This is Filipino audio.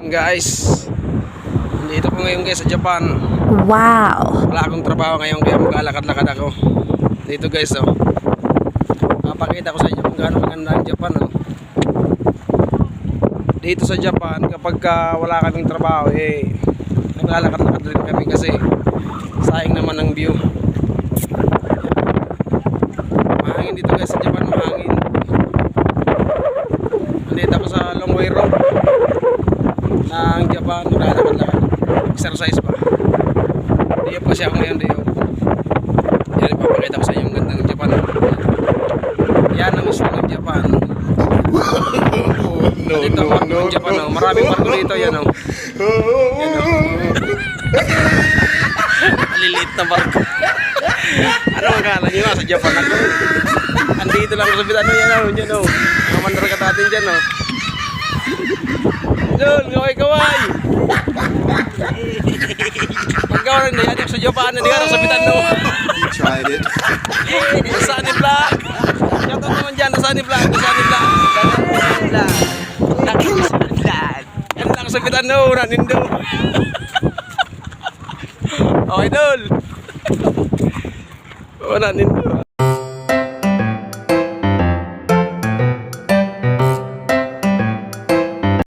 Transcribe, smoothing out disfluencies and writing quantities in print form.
Guys, dito ko ngayon guys sa Japan. Wow! Wala akong trabaho ngayon kaya maglalakad-lakad ako. Dito guys oh. Papakita ko sa inyo kung gaano maganda ang Japan oh. Dito sa Japan kapag wala kaming trabaho naglalakad-lakad rin kami kasi sayang naman ang view. Mahangin dito guys sa Japan, mahangin. Dito ako sa Longway Road ng Japan, naglalakad-lakad. Exercise pa. Diyo po siya ako ngayon, diyo. Yan, ipapakita ko sa inyo ang ganda ng Japan. Yan ang gusto ng Japan. Dito ang barko ng Japan. Maraming barko dito, yan o. Yan o. Maliliit na barko. Ano ang kala nyo sa Japan ako? Andito lang sa bitano yan o. Yan o. Mga mandaragat natin dyan o. Dol, kaway-kaway. Pagkawalan na yan sa Japan, hindi ka sa bitano. You tried it. Sunny Vlog. Shout out naman dyan, Sunny Vlog. Sunny Vlog. Yan lang sa bitano, nanindo. Okay, Dol. Nanindo.